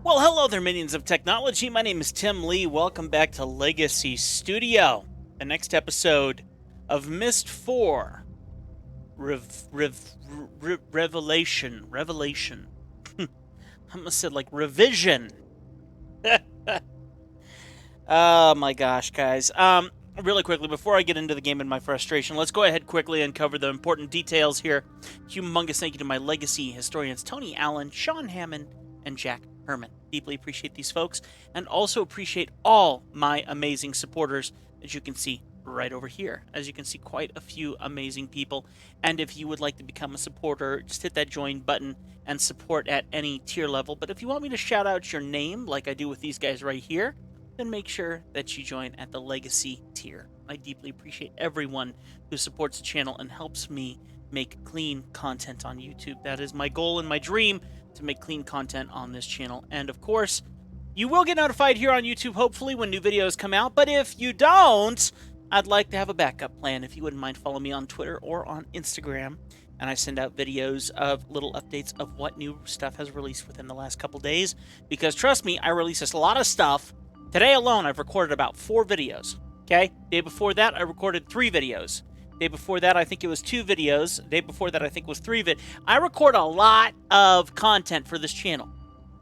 Well, hello there, minions of technology. My name is Tim Lee. Welcome back to Legacy Studio, the next episode of MYST 4. Revelation. I almost said like revision. Oh my gosh, guys. Really quickly, before I get into the game and my frustration, let's go ahead quickly and cover the important details here. Humongous thank you to my Legacy historians, Tony Allen, Sean Hammond, and Jack Herman. Deeply appreciate these folks, and also appreciate all my amazing supporters, as you can see right over here. As you can see, quite a few amazing people. And if you would like to become a supporter, just hit that join button and support at any tier level. But if you want me to shout out your name, like I do with these guys right here, then make sure that you join at the Legacy tier. I deeply appreciate everyone who supports the channel and helps me make clean content on YouTube. That is my goal and my dream, to make clean content on this channel. And of course, you will get notified here on YouTube, hopefully, when new videos come out. But if you don't, I'd like to have a backup plan. If you wouldn't mind, follow me on Twitter or on Instagram. And I send out videos of little updates of what new stuff has released within the last couple days. Because trust me, I release a lot of stuff. Today alone, I've recorded about 4 videos. Okay? Day before that, I recorded 3 videos. Day before that, I think it was 2 videos. Day before that, I think was 3 I record a lot of content for this channel.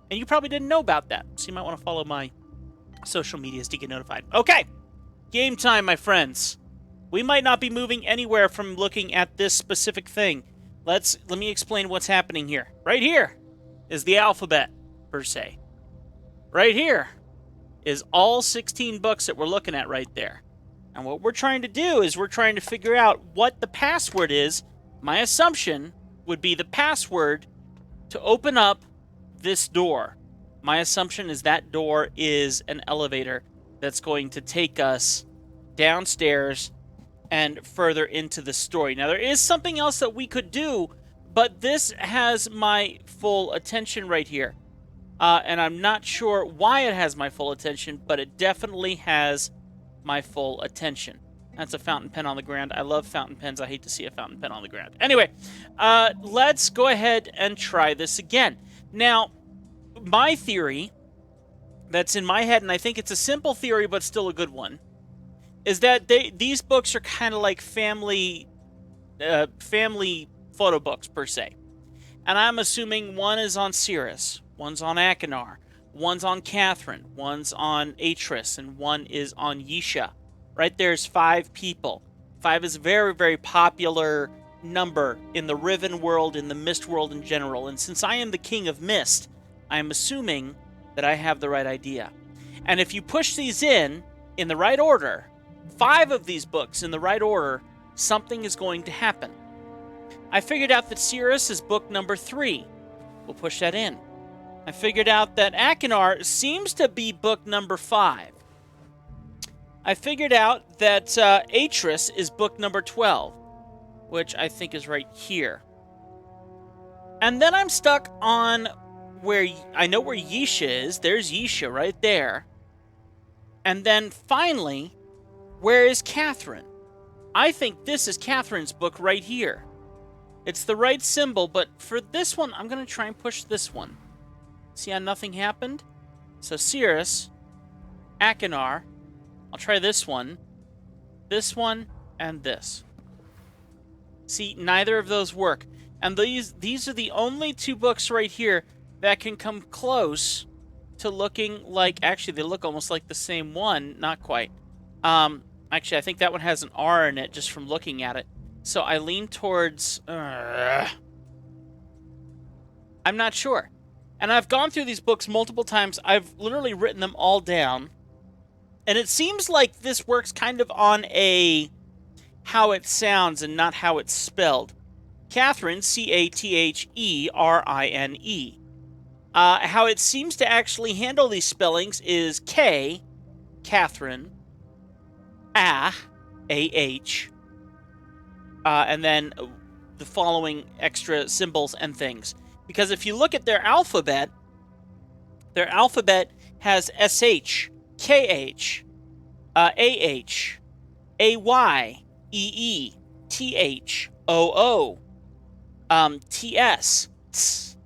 And you probably didn't know about that. So you might want to follow my social medias to get notified. Okay. Game time, my friends. We might not be moving anywhere from looking at this specific thing. Let me explain what's happening here. Right here is the alphabet, per se. Right here is all 16 books that we're looking at right there. And what we're trying to do is we're trying to figure out what the password is. My assumption would be the password to open up this door. My assumption is that door is an elevator that's going to take us downstairs and further into the story. Now, there is something else that we could do, but this has my full attention right here. And I'm not sure why it has my full attention, but it definitely has my full attention. That's a fountain pen on the ground. I love fountain pens. I hate to see a fountain pen on the ground. Anyway, let's go ahead and try this again. Now, my theory that's in my head, and I think it's a simple theory but still a good one, is that these books are kind of like family photo books, per se. And I'm assuming one is on Cirrus, one's on Akinar, one's on Catherine, one's on Atris, and one is on Yisha. Right there's 5 people. 5 is a very, very popular number in the Riven world, in the MYST world in general. And since I am the king of MYST, I'm assuming that I have the right idea. And if you push these in the right order, 5 of these books in the right order, something is going to happen. I figured out that Cirrus is book number 3. We'll push that in. I figured out that Akinar seems to be book number 5. I figured out that Atris is book number 12, which I think is right here. And then I'm stuck on where I know where Yisha is. There's Yisha right there. And then finally, where is Catherine? I think this is Catherine's book right here. It's the right symbol, but for this one, I'm going to try and push this one. See how nothing happened? So Cirrus, Akinar, I'll try this one, and this. See, neither of those work. And these are the only 2 books right here that can come close to looking like... Actually, they look almost like the same one. Not quite. Actually, I think that one has an R in it just from looking at it. So I lean towards... I'm not sure. And I've gone through these books multiple times. I've literally written them all down. And it seems like this works kind of on a how it sounds and not how it's spelled. Catherine, C-A-T-H-E-R-I-N-E. How it seems to actually handle these spellings is K, Catherine, A-H, and then the following extra symbols and things. Because if you look at their alphabet has SH, KH, AH, AY, EE, TH, OO, TS, TS.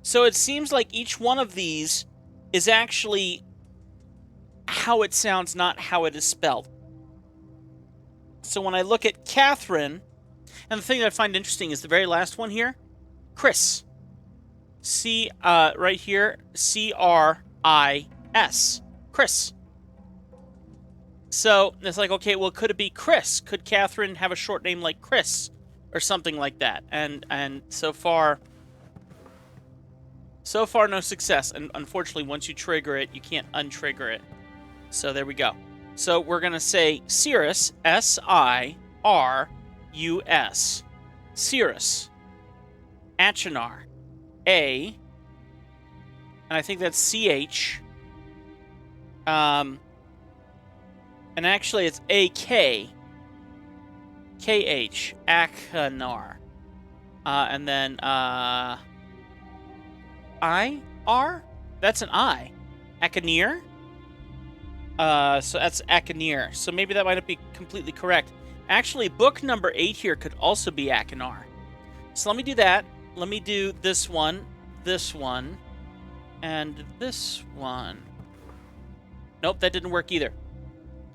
So it seems like each one of these is actually how it sounds, not how it is spelled. So when I look at Catherine, and the thing that I find interesting is the very last one here, Chris. Right here, C-R-I-S. Chris. So it's like, okay, well, could it be Chris? Could Catherine have a short name like Chris or something like that? And so far no success. And unfortunately, once you trigger it, you can't untrigger it. So there we go. So we're gonna say Cirrus, S-I-R-U-S, Cirrus, Achenar, A, and I think that's C-H. And actually, it's A-K, K-H, Achenar. And then, I-R? That's an I. Acheneer? So that's Acheneer. So maybe that might not be completely correct. Actually, book number 8 here could also be Achenar. So let me do that. Let me do this one, and this one. Nope, that didn't work either.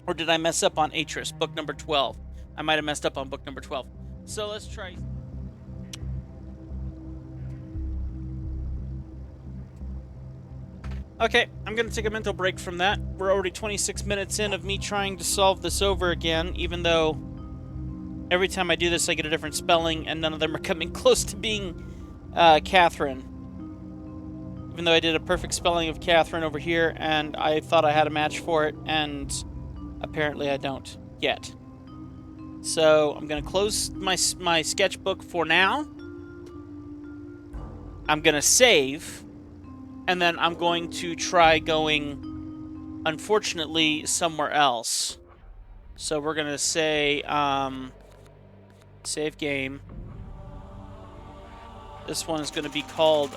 Or did I mess up on Atris, book number 12? I might have messed up on book number 12. So let's try. Okay, I'm going to take a mental break from that. We're already 26 minutes in of me trying to solve this over again, even though every time I do this I get a different spelling, and none of them are coming close to being Catherine. Even though I did a perfect spelling of Catherine over here, and I thought I had a match for it, and apparently I don't yet. So I'm going to close my sketchbook for now. I'm going to save, and then I'm going to try going, unfortunately, somewhere else. So we're going to say, save game. This one is going to be called,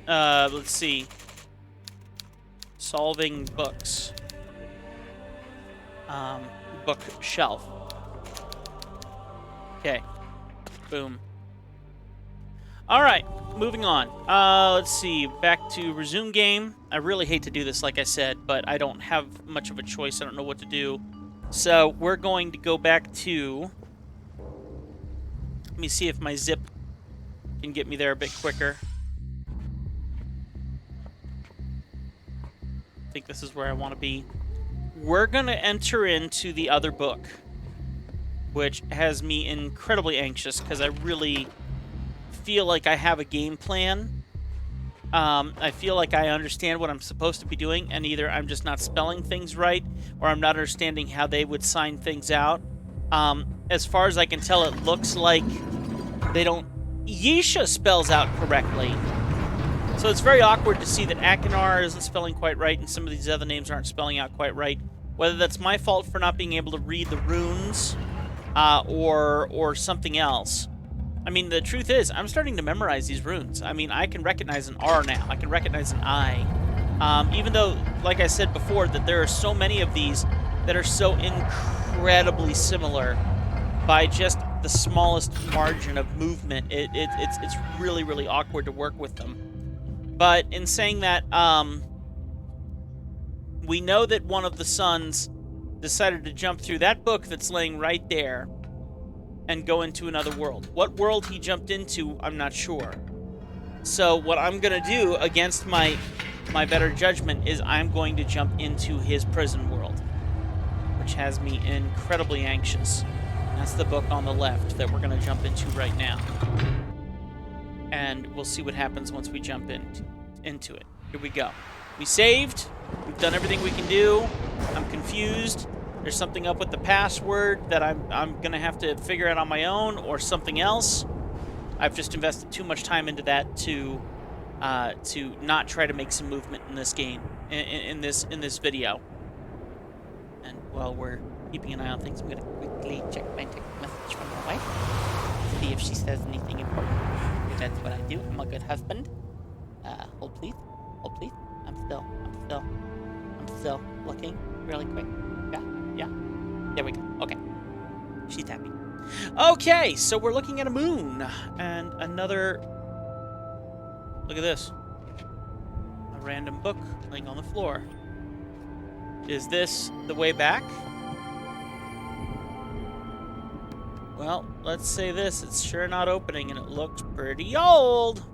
let's see, solving books. Bookshelf. Okay. Boom. Alright, moving on. Let's see, back to resume game. I really hate to do this, like I said, but I don't have much of a choice. I don't know what to do. So, we're going to go back to... Let me see if my zip can get me there a bit quicker. I think this is where I want to be. We're going to enter into the other book, which has me incredibly anxious because I really feel like I have a game plan. I feel like I understand what I'm supposed to be doing, and either I'm just not spelling things right, or I'm not understanding how they would sign things out. As far as I can tell, it looks like they don't... Yesha spells out correctly. So it's very awkward to see that Achenar isn't spelling quite right, and some of these other names aren't spelling out quite right. Whether that's my fault for not being able to read the runes, or something else. I mean, the truth is, I'm starting to memorize these runes. I mean, I can recognize an R now. I can recognize an I. Even though, like I said before, that there are so many of these that are so incredibly similar by just the smallest margin of movement. It's really, really awkward to work with them. But in saying that, we know that one of the sons decided to jump through that book that's laying right there and go into another world. What world he jumped into, I'm not sure. So what I'm going to do against my better judgment is I'm going to jump into his prison world, which has me incredibly anxious. That's the book on the left that we're going to jump into right now. And we'll see what happens once we jump into it. Here we go. We saved. We've done everything we can do. I'm confused. There's something up with the password that I'm going to have to figure out on my own, or something else. I've just invested too much time into that to not try to make some movement in this game, in this video. And while we're keeping an eye on things, I'm going to quickly check my text message from my wife, see if she says anything important. That's what I do. I'm a good husband. Hold please. Hold please. I'm still looking really quick. Yeah. There we go. Okay. She's happy. Okay, so we're looking at a moon. And another... Look at this. random book laying on the floor. Is this the way back? Well, let's say this. It's sure not opening, and it looks pretty old.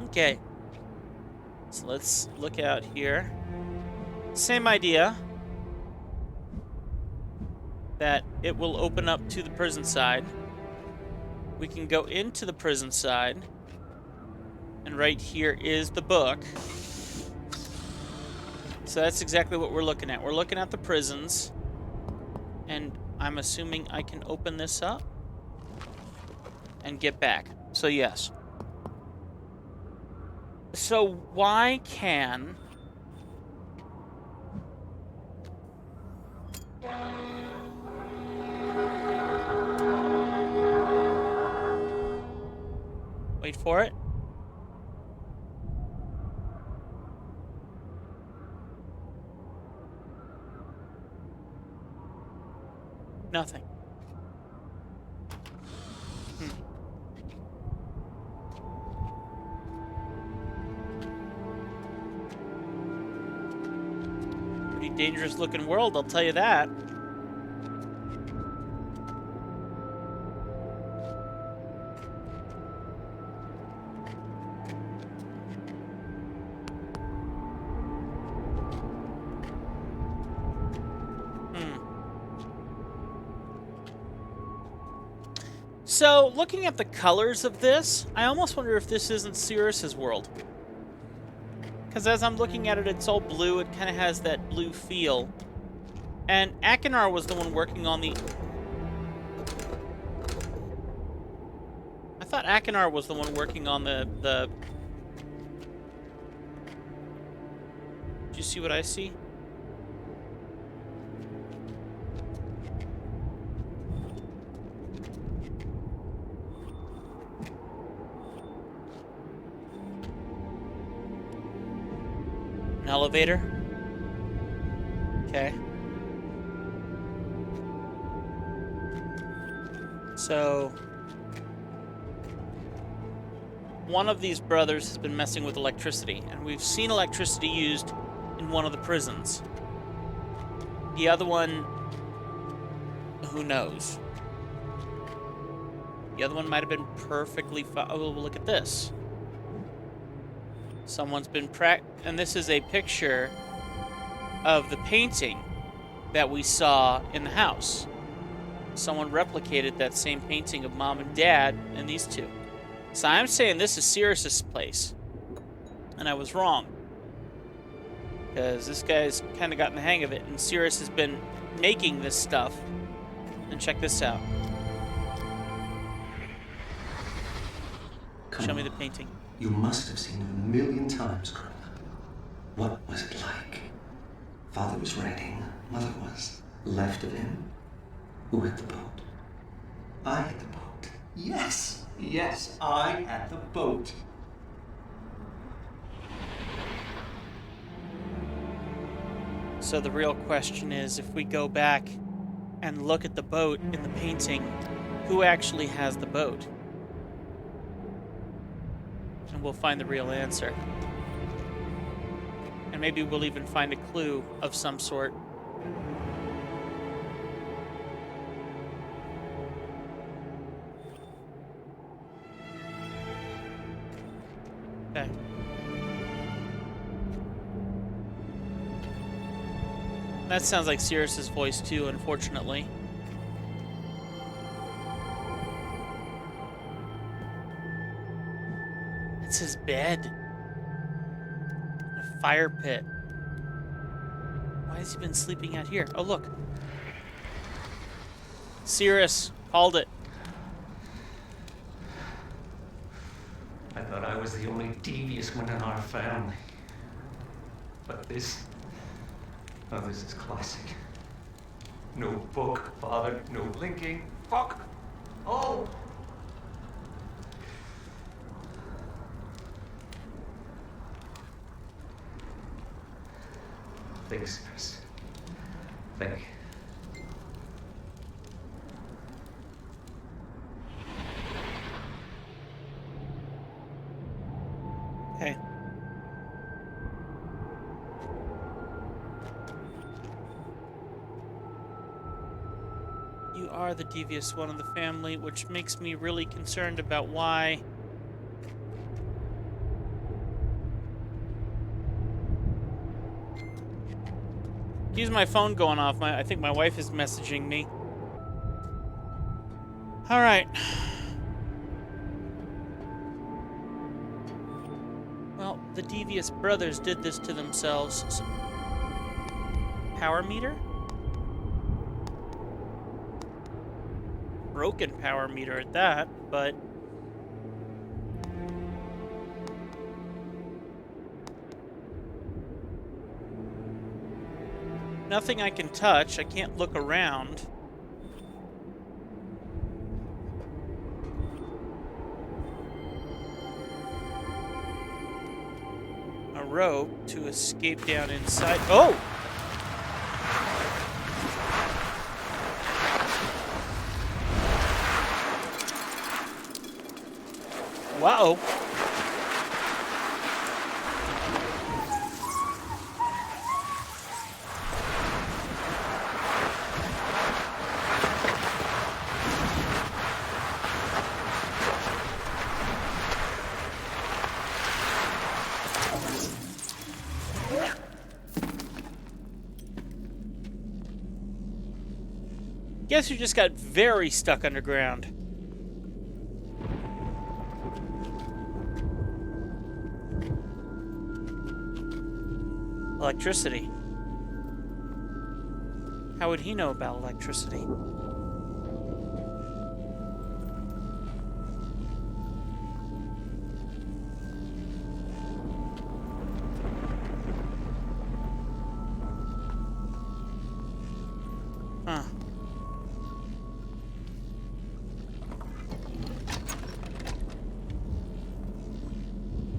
Okay. So let's look out here. Same idea. That it will open up to the prison side. We can go into the prison side. And right here is the book. So that's exactly what we're looking at. We're looking at the prisons. And I'm assuming I can open this up and get back. So yes. So why can... Wait for it. Nothing. Pretty dangerous looking world, I'll tell you that. So, looking at the colors of this, I almost wonder if this isn't Cirrus's world. Because as I'm looking at it, it's all blue. It kind of has that blue feel. And Akinar was the one working on the... I thought Akinar was the one working on the... Do you see what I see? An elevator? Okay. So... one of these brothers has been messing with electricity, and we've seen electricity used in one of the prisons. The other one... who knows? The other one might have been perfectly fine. Oh, look at this. Someone's been and this is a picture of the painting that we saw in the house. Someone replicated that same painting of Mom and Dad and these two. So I'm saying this is Cirrus's place. And I was wrong. Because this guy's kind of gotten the hang of it, and Cirrus has been making this stuff. And check this out. Show me the painting. You must have seen it a million times, Colonel. What was it like? Father was writing. Mother was. Left of him? Who had the boat? I had the boat. Yes, yes, I had the boat. So the real question is, if we go back and look at the boat in the painting, who actually has the boat? And we'll find the real answer. And maybe we'll even find a clue of some sort. Okay. That sounds like Cirrus's voice too, unfortunately. It's his bed. A fire pit. Why has he been sleeping out here? Oh, look. Cirrus called it. I thought I was the only devious one in our family. But this... oh, this is classic. No book, Father, no linking. Fuck! Oh! Thanks, Chris. Thank you. Okay. You are the devious one of the family, which makes me really concerned about why. Excuse my phone going off. I think my wife is messaging me. All right. Well, the devious brothers did this to themselves. Power meter? Broken power meter at that, but... nothing I can touch. I can't look around. A rope to escape down inside. Oh! Wow. Guess you just got very stuck underground. Electricity. How would he know about electricity? Huh.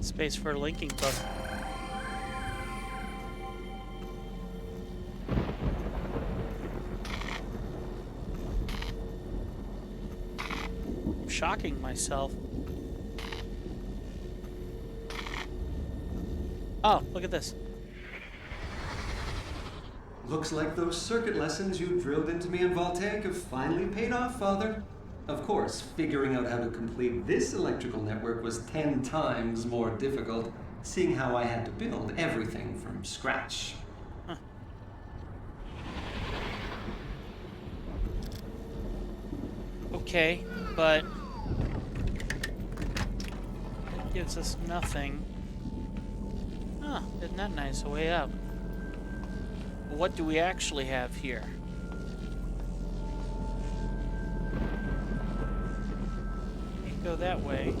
Space for a linking book. I'm shocking myself. Oh, look at this. Looks like those circuit lessons you drilled into me in Voltaic have finally paid off, Father. Of course, figuring out how to complete this electrical network was 10 times more difficult, seeing how I had to build everything from scratch. Huh. Okay, but it gives us nothing. Huh, isn't that nice? A way up. What do we actually have here? Can't go that way.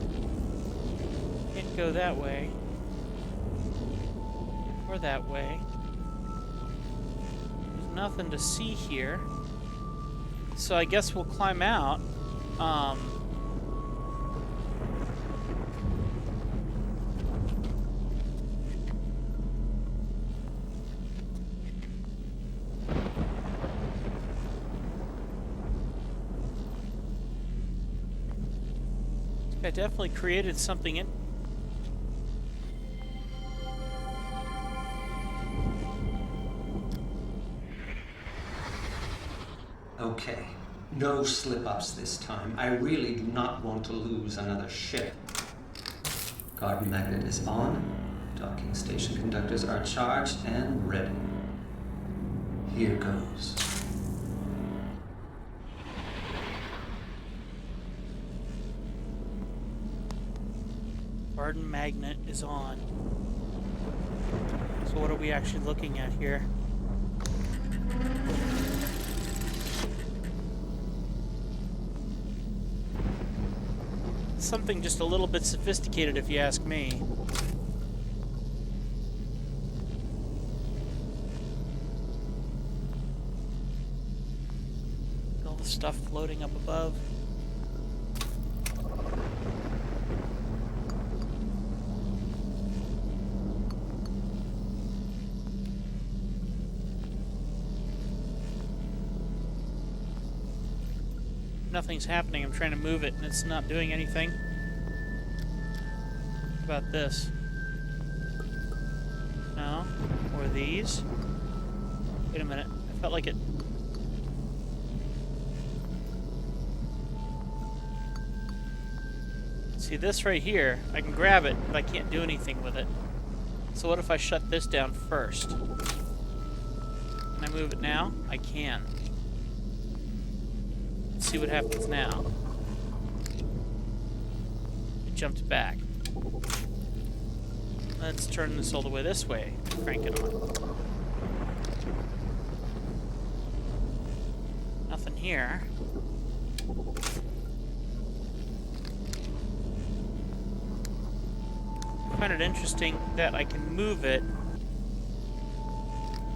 Can't go that way. Or that way. There's nothing to see here. So I guess we'll climb out. I definitely created something in... Okay, no slip-ups this time. I really do not want to lose another ship. Garden magnet is on. Docking station conductors are charged and ready. Here goes. Garden magnet is on. So what are we actually looking at here? Something just a little bit sophisticated, if you ask me. All the stuff floating up above. Nothing's happening. I'm trying to move it and it's not doing anything. How about this? Or these. Wait a minute. I felt like it... See, this right here, I can grab it, but I can't do anything with it. So what if I shut this down first? Can I move it now? I can. Let's see what happens now. It jumped back. Let's turn this all the way this way. Crank it on. Nothing here. I find it interesting that I can move it.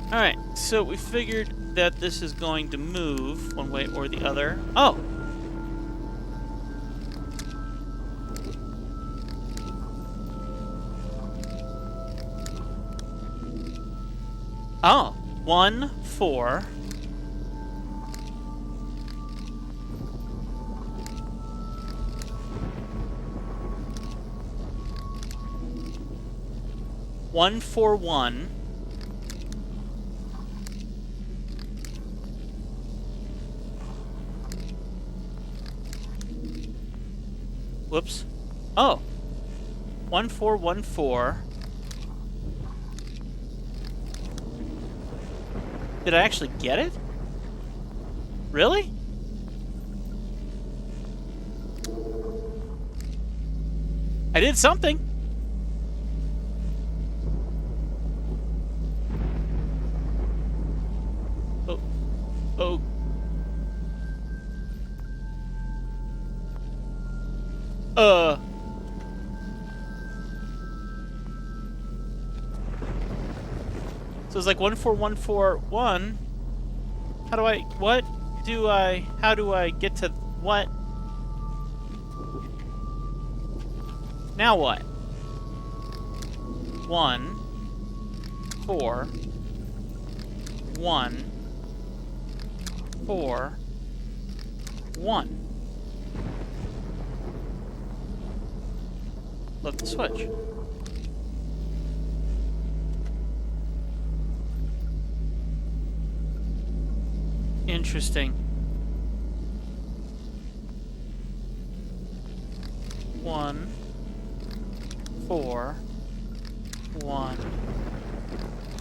Alright, so we figured that this is going to move one way or the other. Oh! Oh! 1, 4. One, 4, 1. Whoops. Oh. 1, 4, 1, 4. Did I actually get it? Really? I did something. Oh. So it's like 1, 4, 1, 4, 1. How do I get to what? Now what? 1, 4, 1. 4, 1. Flip the switch. Interesting. 1, 4, 1,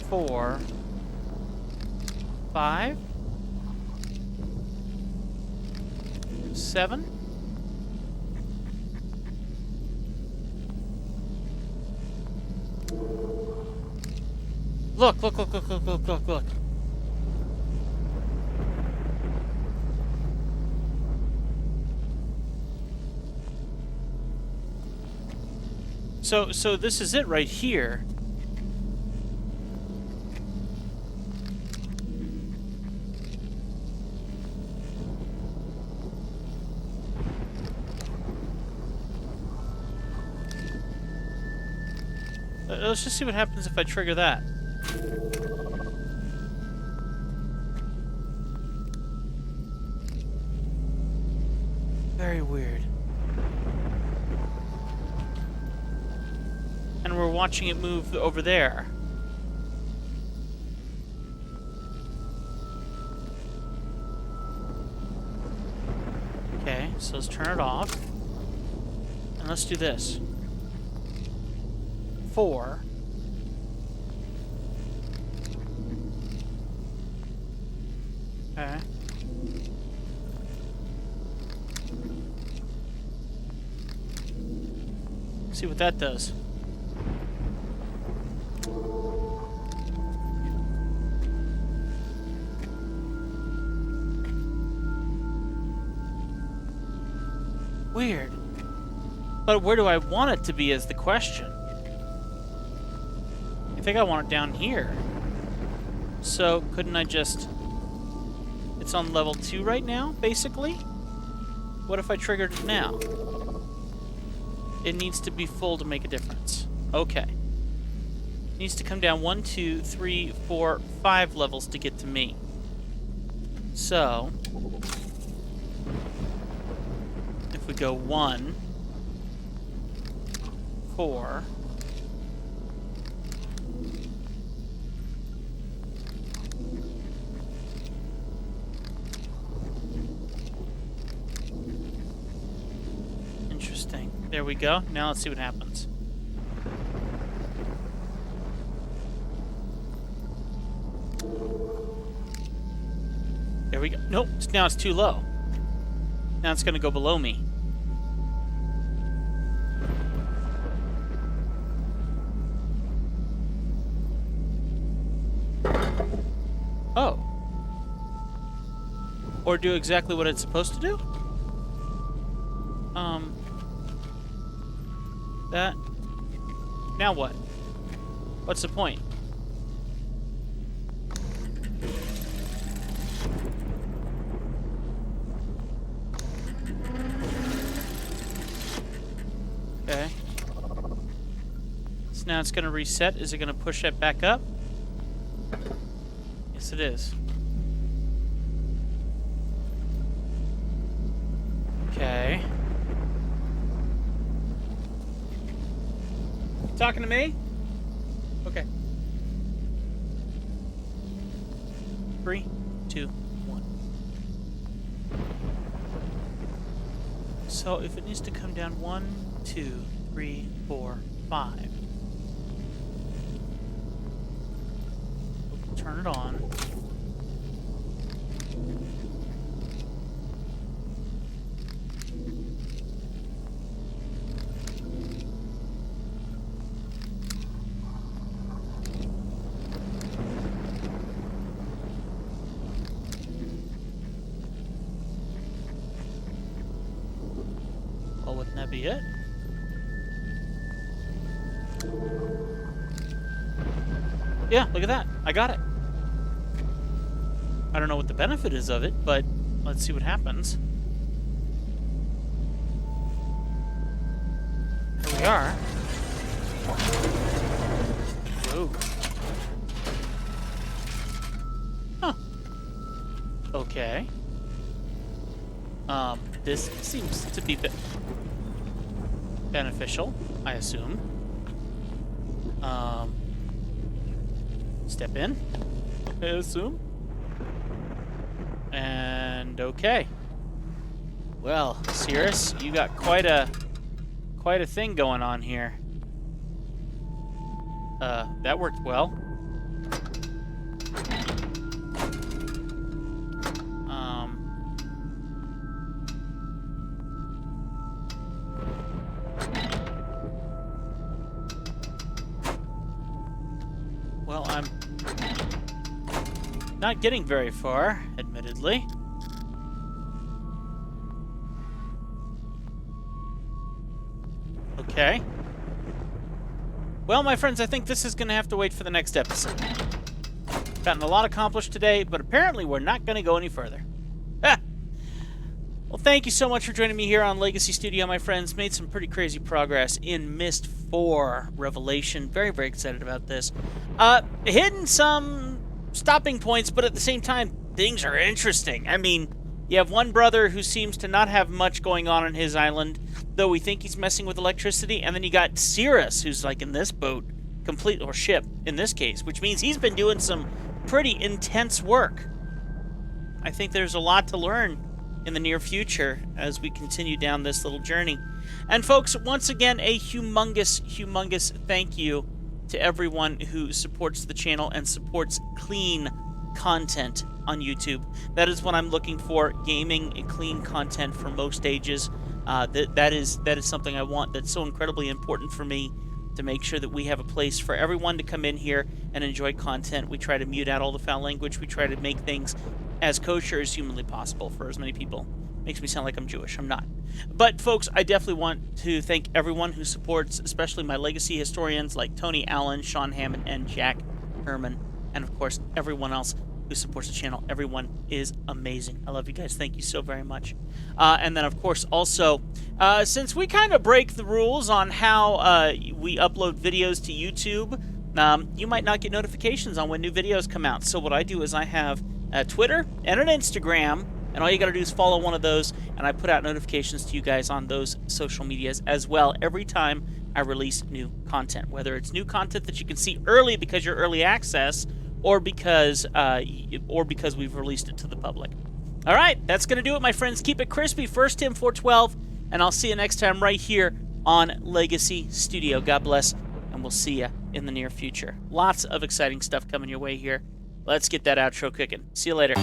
4, 5. 7. Look. So this is it right here. Let's just see what happens if I trigger that. Very weird. And we're watching it move over there. Okay, so let's turn it off. And let's do this. 4. Okay. See what that does. Weird. But where do I want it to be is the question. I think I want it down here. So, couldn't I just... It's on level 2 right now, basically? What if I triggered it now? It needs to be full to make a difference. Okay. It needs to come down 1, 2, 3, 4, 5 levels to get to me. So... If we go 1... 4... There we go. Now let's see what happens. There we go. Nope, now it's too low. Now it's going to go below me. Oh. Or do exactly what it's supposed to do? That. Now what? What's the point? Okay. So now it's going to reset. Is it going to push it back up? Yes, it is. Okay. You talking to me? Okay. 3, 2, 1. So if it needs to come down 1, 2, 3, 4, 5. We'll turn it on. Well, wouldn't that be it? Yeah, look at that. I got it. I don't know what the benefit is of it, but let's see what happens. Here we are. Whoa. Huh. Okay. This seems to be beneficial, I assume. Step in, I assume. And okay. Well, Cirrus, you got quite a thing going on here. That worked well. Well, I'm not getting very far, admittedly. Okay. Well, my friends, I think this is going to have to wait for the next episode. Gotten a lot accomplished today, but apparently we're not going to go any further. Ah! Well, thank you so much for joining me here on Legacy Studio, my friends. Made some pretty crazy progress in MYST 4 Revelation. Very, very excited about this. Hitting some stopping points, but at the same time, things are interesting. I mean, you have one brother who seems to not have much going on his island, though we think he's messing with electricity, and then you got Cirrus, who's like in this boat, or ship, in this case, which means he's been doing some pretty intense work. I think there's a lot to learn in the near future as we continue down this little journey. And folks, once again, a humongous, humongous thank you to everyone who supports the channel and supports clean content on YouTube. That is what I'm looking for, gaming and clean content for most ages. That is something I want. That's so incredibly important for me, to make sure that we have a place for everyone to come in here and enjoy content. We try to mute out all the foul language. We try to make things as kosher as humanly possible for as many people. Makes me sound like I'm Jewish. I'm not. But, folks, I definitely want to thank everyone who supports, especially my legacy historians like Tony Allen, Sean Hammond, and Jack Herman. And, of course, everyone else who supports the channel. Everyone is amazing. I love you guys. Thank you so very much. And then, of course, also, since we kind of break the rules on how we upload videos to YouTube, you might not get notifications on when new videos come out. So what I do is I have a Twitter and an Instagram, and all you got to do is follow one of those, and I put out notifications to you guys on those social medias as well every time I release new content, whether it's new content that you can see early because you're early access, or because we've released it to the public. All right, that's going to do it, my friends. Keep it crispy. First Tim 412, and I'll see you next time right here on Legacy Studio. God bless, and we'll see you in the near future. Lots of exciting stuff coming your way here. Let's get that outro cooking. See you later.